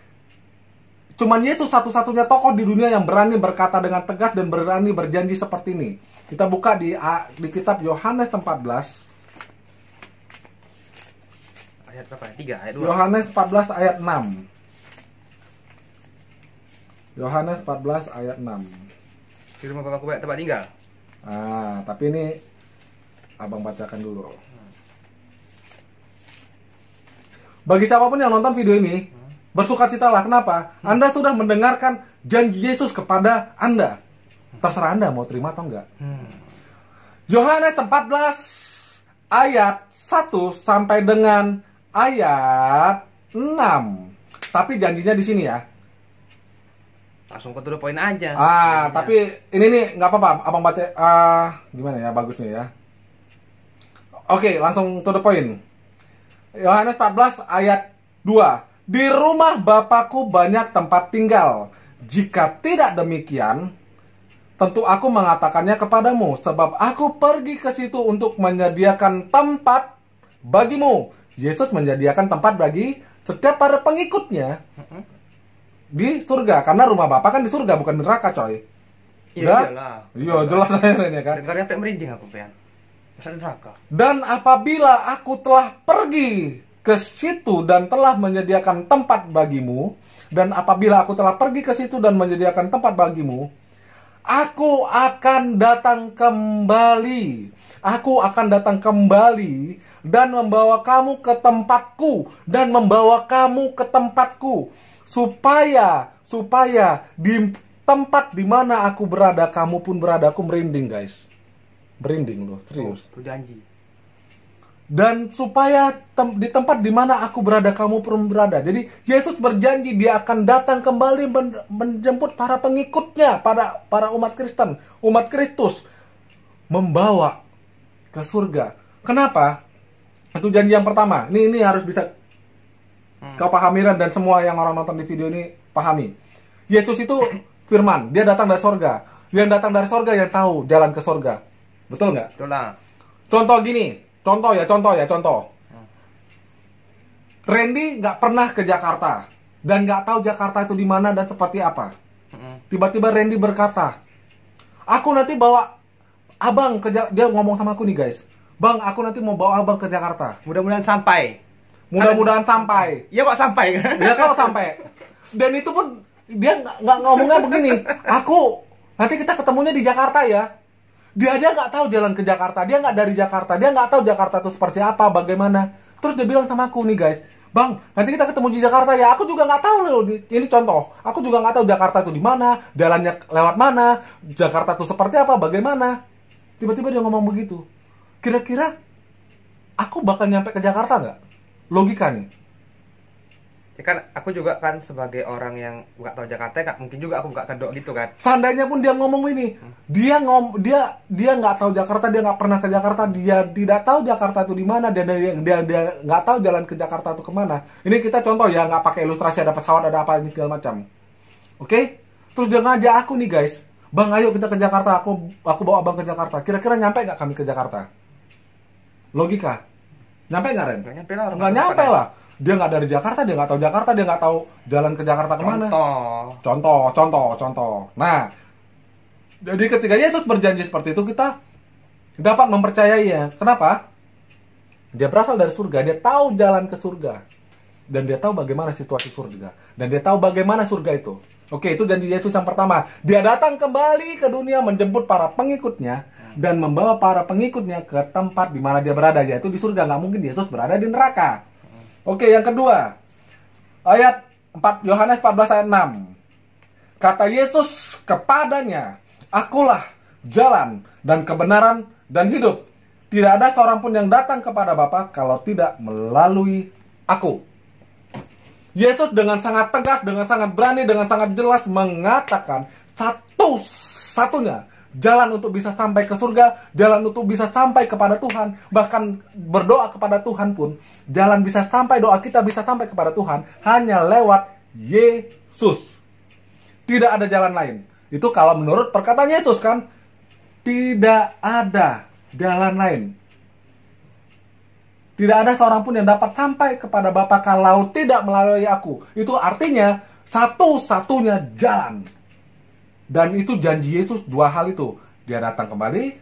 S1: cuman Yesus satu-satunya tokoh di dunia yang berani berkata dengan tegas dan berani berjanji seperti ini. Kita buka di kitab Yohanes 14.
S2: Ayat berapa? 3, ayat 2.
S1: Yohanes 14 ayat 6. Yohanes 14 ayat 6.
S2: Di rumah bapakku banyak tempat tinggal.
S1: Tapi ini abang bacakan dulu. Bagi siapapun yang nonton video ini, Bersukacitalah. Kenapa? Anda sudah mendengarkan janji Yesus kepada Anda. Terserah Anda mau terima atau enggak. Yohanes 14 ayat 1 sampai dengan ayat 6. Tapi janjinya di sini ya.
S2: Langsung ke to the point aja.
S1: Tapi ini nih nggak apa-apa, abang baca gimana ya bagusnya ya. Oke, langsung to the point. Yohanes 14 ayat 2. Di rumah Bapakku banyak tempat tinggal. Jika tidak demikian, tentu aku mengatakannya kepadamu, sebab aku pergi ke situ untuk menyediakan tempat bagimu. Yesus menyediakan tempat bagi setiap para pengikutnya di surga, karena rumah Bapa kan di surga, bukan di neraka, coy. Iya, jelas akhirnya kan.
S2: Dengarnya sampai merinding aku, Pian. Masa neraka.
S1: Dan apabila aku telah pergi ke situ dan telah menyediakan tempat bagimu, dan apabila aku telah pergi ke situ dan menyediakan tempat bagimu, aku akan datang kembali. Aku akan datang kembali dan membawa kamu ke tempatku, dan membawa kamu ke tempatku, supaya di tempat di mana aku berada, kamu pun berada. Aku merinding, guys. Merinding loh, serius.
S2: Itu janji.
S1: Dan supaya di tempat di mana aku berada, kamu pun berada. Jadi Yesus berjanji dia akan datang kembali menjemput para pengikutnya, para umat Kristen, umat Kristus, membawa ke surga. Kenapa? Itu janji yang pertama. Ini harus bisa kau pahami, dan semua yang orang nonton di video ini pahami. Yesus itu firman, dia datang dari surga. Yang datang dari surga yang tahu jalan ke surga. Betul nggak?
S2: Betul lah.
S1: Contoh gini. Contoh. Randy nggak pernah ke Jakarta dan nggak tahu Jakarta itu di mana dan seperti apa. Tiba-tiba Randy berkata, aku nanti bawa abang ke dia ngomong sama aku nih, guys. Bang, aku nanti mau bawa abang ke Jakarta.
S2: Mudah-mudahan sampai.
S1: Mudah-mudahan sampai.
S2: Iya kok sampai.
S1: Ya kalau sampai. Dan itu pun dia nggak ngomongnya begini. Aku nanti kita ketemunya di Jakarta ya. Dia aja nggak tahu jalan ke Jakarta, dia nggak dari Jakarta, dia nggak tahu Jakarta itu seperti apa, bagaimana. Terus dia bilang sama aku nih, guys, bang, nanti kita ketemu di Jakarta ya. Aku juga nggak tahu loh, ini contoh. Aku juga nggak tahu Jakarta itu di mana, jalannya lewat mana, Jakarta itu seperti apa, bagaimana. Tiba-tiba dia ngomong begitu. Kira-kira aku bakal nyampe ke Jakarta nggak? Logika nih.
S2: Ya kan aku juga kan sebagai orang yang nggak tahu Jakarta, kan mungkin juga aku nggak kedok gitu kan.
S1: Seandainya pun dia ngomong ini, dia nggak tahu Jakarta, dia nggak pernah ke Jakarta, dia tidak tahu Jakarta itu di mana, dia nggak tahu jalan ke Jakarta itu kemana. Ini kita contoh ya, nggak pakai ilustrasi, ada pesawat, ada apa ini segala macam. Oke? Terus dia ngajak aku nih, guys, bang, ayo kita ke Jakarta, aku bawa abang ke Jakarta. Kira-kira nyampe nggak kami ke Jakarta? Logika, nyampe nggak, Ren?
S2: Nggak nyampe lah.
S1: Nggak nyampe lah. Dia nggak dari Jakarta, dia nggak tahu Jakarta, dia nggak tahu jalan ke Jakarta kemana. Contoh. Nah, jadi ketika Yesus berjanji seperti itu, kita dapat mempercayainya. Kenapa? Dia berasal dari surga, dia tahu jalan ke surga, dan dia tahu bagaimana situasi surga, dan dia tahu bagaimana surga itu. Oke, itu janji Yesus yang pertama. Dia datang kembali ke dunia menjemput para pengikutnya dan membawa para pengikutnya ke tempat di mana dia berada, yaitu di surga. Nggak mungkin Yesus berada di neraka. Oke, yang kedua, ayat 4, Yohanes 14 ayat 6. Kata Yesus kepadanya, akulah jalan dan kebenaran dan hidup. Tidak ada seorang pun yang datang kepada Bapa kalau tidak melalui aku. Yesus dengan sangat tegas, dengan sangat berani, dengan sangat jelas mengatakan satu-satunya jalan untuk bisa sampai ke surga, jalan untuk bisa sampai kepada Tuhan, bahkan berdoa kepada Tuhan pun, jalan bisa sampai, doa kita bisa sampai kepada Tuhan hanya lewat Yesus. Tidak ada jalan lain. Itu kalau menurut perkataan Yesus kan, tidak ada jalan lain. Tidak ada seorang pun yang dapat sampai kepada Bapa kalau tidak melalui aku. Itu artinya satu-satunya jalan. Dan itu janji Yesus, dua hal itu. Dia datang kembali,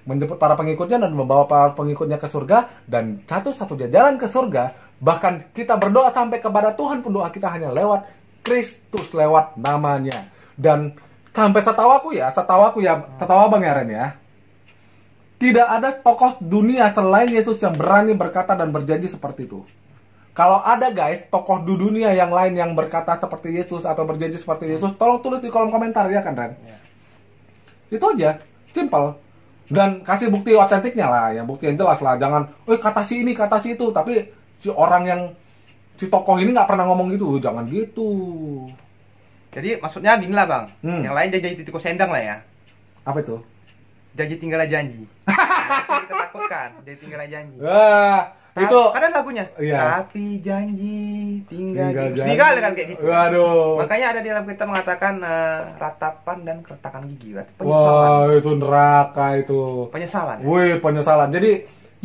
S1: menjemput para pengikutnya dan membawa para pengikutnya ke surga. Dan satu-satunya jalan ke surga, bahkan kita berdoa sampai kepada Tuhan pun doa kita hanya lewat Kristus, lewat namanya. Dan sampai setahu aku ya, setahu Abang ya Ren ya, tidak ada tokoh dunia selain Yesus yang berani berkata dan berjanji seperti itu. Kalau ada guys, tokoh di dunia yang lain yang berkata seperti Yesus atau berjanji seperti Yesus, tolong tulis di kolom komentar ya kan, Ren? Ya. Itu aja, simple. Dan kasih bukti otentiknya lah, yang bukti yang jelas lah. Jangan, kata si ini, kata si itu. Tapi si orang yang, si tokoh ini nggak pernah ngomong gitu. Jangan gitu.
S2: Jadi maksudnya gini lah bang, yang lain jadi tikus sendang lah ya.
S1: Apa itu?
S2: Janji tinggallah janji. Kita takutkan, jadi tinggallah janji.
S1: Wah, itu
S2: ada lagunya.
S1: Iya.
S2: Tapi janji tinggal janji.
S1: Tinggal
S2: Kan kayak gitu.
S1: Waduh.
S2: Makanya ada di dalam kita mengatakan ratapan dan keretakan gigi.
S1: Penyesalan. Wah, itu neraka itu.
S2: Penyesalan. Ya?
S1: Wih, penyesalan. Jadi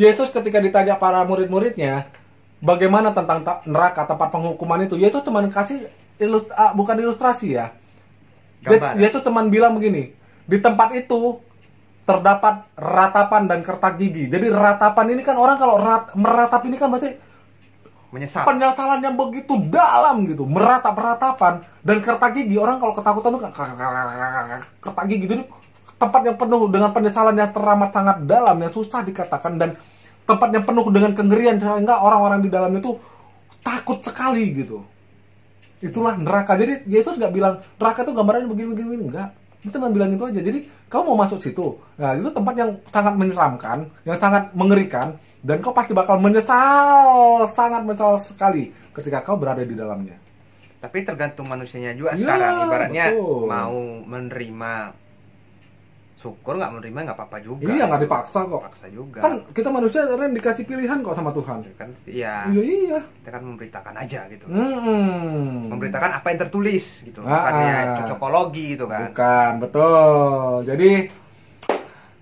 S1: Yesus ketika ditanya para murid-muridnya bagaimana tentang neraka, tempat penghukuman itu, Yesus cuma kasih bukan ilustrasi ya. Yesus cuma bilang begini, di tempat itu terdapat ratapan dan kertak gigi. Jadi ratapan ini kan orang kalau meratap ini kan berarti penyesalan yang begitu dalam gitu, meratapan dan kertak gigi. Orang kalau ketakutan tuh kertak gigi. Jadi tempat yang penuh dengan penyesalan yang teramat sangat dalam, yang susah dikatakan, dan tempat yang penuh dengan kengerian sehingga orang-orang di dalamnya tuh takut sekali gitu. Itulah neraka. Jadi Yesus nggak bilang neraka itu gambarannya begini-begini, enggak. Dia cuma bilang itu aja. Jadi kau mau masuk situ, nah itu tempat yang sangat menyeramkan, yang sangat mengerikan, dan kau pasti bakal menyesal, sangat menyesal sekali ketika kau berada di dalamnya.
S2: Tapi tergantung manusianya juga sekarang. Ibaratnya betul. Mau menerima, syukur, nggak menerima nggak apa-apa juga.
S1: Iya, nggak dipaksa kok.
S2: Paksa juga.
S1: Kan kita manusia Ren dikasih pilihan kok sama Tuhan.
S2: Kan iya.
S1: Iya.
S2: Kita kan memberitakan aja gitu. Memberitakan apa yang tertulis gitu. Bukan ya cocokologi gitu kan.
S1: Bukan, betul. Jadi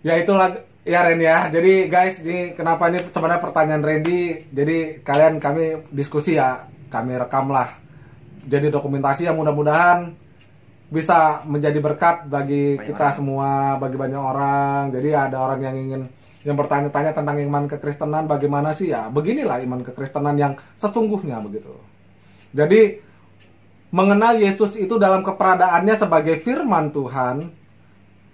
S1: ya itulah ya Ren ya. Jadi guys, ini kenapa ini sebenarnya pertanyaan Randy. Jadi kami diskusi ya, kami rekam lah. Jadi dokumentasi yang mudah-mudahan bisa menjadi berkat bagi banyak kita orang. Semua, bagi banyak orang. Jadi ada orang yang bertanya-tanya tentang iman kekristenan, bagaimana sih ya? Beginilah iman kekristenan yang sesungguhnya begitu. Jadi mengenal Yesus itu dalam keberadaannya sebagai firman Tuhan,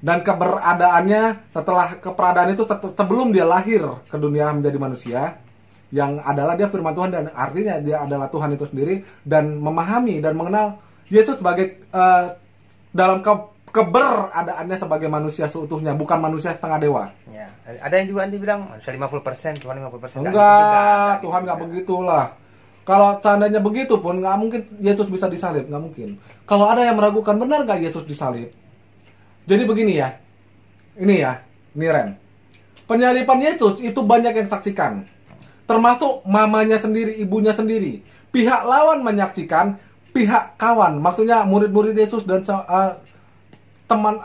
S1: dan keberadaannya setelah keberadaan itu sebelum dia lahir ke dunia menjadi manusia, yang adalah dia firman Tuhan, dan artinya dia adalah Tuhan itu sendiri, dan memahami dan mengenal Yesus sebagai dalam keberadaannya sebagai manusia seutuhnya, bukan manusia setengah dewa.
S2: Ya, ada yang juga nanti bilang manusia 50%, Tuhan 50%.
S1: Enggak, Tuhan nggak begitulah. Kalau seandainya begitu pun nggak mungkin Yesus bisa disalib, nggak mungkin. Kalau ada yang meragukan benar nggak Yesus disalib, jadi begini ya, ini Ren. Penyaliban Yesus itu banyak yang saksikan, termasuk mamanya sendiri, ibunya sendiri. Pihak lawan menyaksikan, pihak kawan, maksudnya murid-murid Yesus dan teman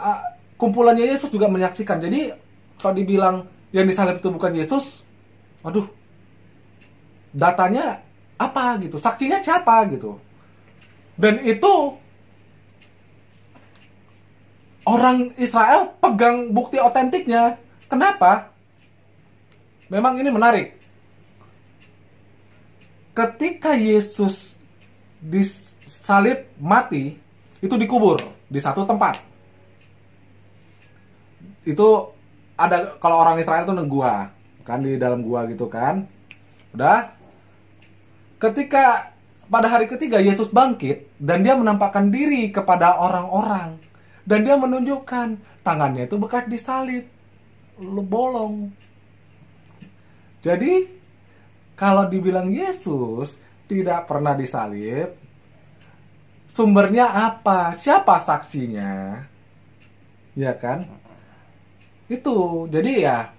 S1: kumpulannya Yesus juga menyaksikan. Jadi kalau dibilang yang disalib itu bukan Yesus, waduh, datanya apa gitu, saksinya siapa gitu. Dan itu orang Israel pegang bukti otentiknya. Kenapa? Memang ini menarik. Ketika Yesus disalib mati, itu dikubur di satu tempat. Itu ada, kalau orang Israel itu gua, kan di dalam gua gitu kan. Udah. Ketika pada hari ketiga Yesus bangkit dan dia menampakkan diri kepada orang-orang, dan dia menunjukkan tangannya itu bekas disalib, bolong. Jadi kalau dibilang Yesus tidak pernah disalib, sumbernya apa? Siapa saksinya? Ya kan? Itu. Jadi ya,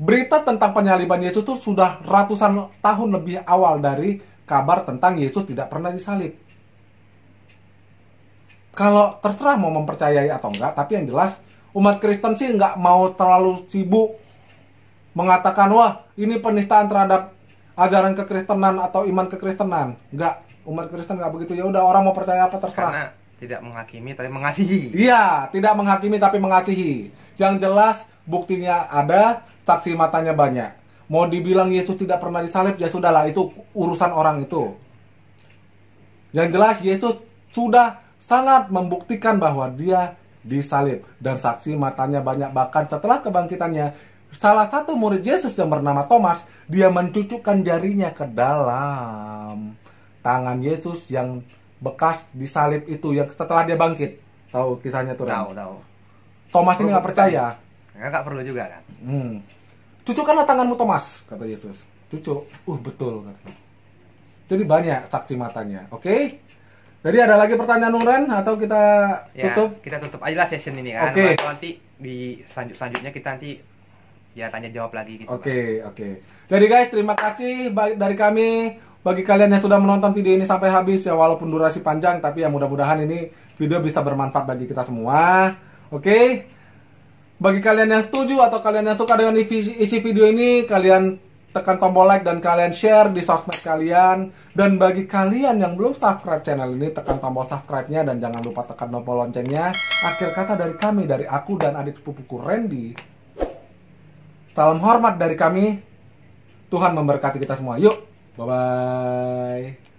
S1: berita tentang penyaliban Yesus itu sudah ratusan tahun lebih awal dari kabar tentang Yesus tidak pernah disalib. Kalau terserah mau mempercayai atau enggak, tapi yang jelas umat Kristen sih nggak mau terlalu sibuk mengatakan, wah ini penistaan terhadap ajaran kekristenan atau iman kekristenan. Enggak, umat Kristen nggak begitu. Ya udah, orang mau percaya apa terserah.
S2: Karena tidak menghakimi tapi mengasihi.
S1: Iya, tidak menghakimi tapi mengasihi. Yang jelas buktinya ada, saksi matanya banyak. Mau dibilang Yesus tidak pernah disalib, ya sudahlah, itu urusan orang itu. Yang jelas Yesus sudah sangat membuktikan bahwa dia disalib, dan saksi matanya banyak. Bahkan setelah kebangkitannya, salah satu murid Yesus yang bernama Thomas, dia mencucukkan jarinya ke dalam tangan Yesus yang bekas disalib itu, yang setelah dia bangkit. Tahu kisahnya tuh?
S2: Tahu.
S1: Thomas ini nggak percaya.
S2: Nggak perlu juga kan?
S1: Cucukkanlah tanganmu Thomas, kata Yesus. Cucuk. Betul. Jadi banyak saksi matanya. Oke? Jadi ada lagi pertanyaan Nuren atau kita tutup?
S2: Kita tutup aja lah session ini kan.
S1: Oke.
S2: Nanti di selanjutnya kita nanti ya tanya jawab lagi gitu.
S1: Oke. Jadi guys, terima kasih dari kami bagi kalian yang sudah menonton video ini sampai habis ya, walaupun durasi panjang tapi ya mudah-mudahan ini video bisa bermanfaat bagi kita semua. Oke. Bagi kalian yang setuju atau kalian yang suka dengan isi video ini, kalian tekan tombol like dan kalian share di sosmed kalian. Dan bagi kalian yang belum subscribe channel ini, tekan tombol subscribe-nya dan jangan lupa tekan tombol loncengnya. Akhir kata dari kami, dari aku dan adik sepupuku Randy, salam hormat dari kami. Tuhan memberkati kita semua. Yuk, bye-bye.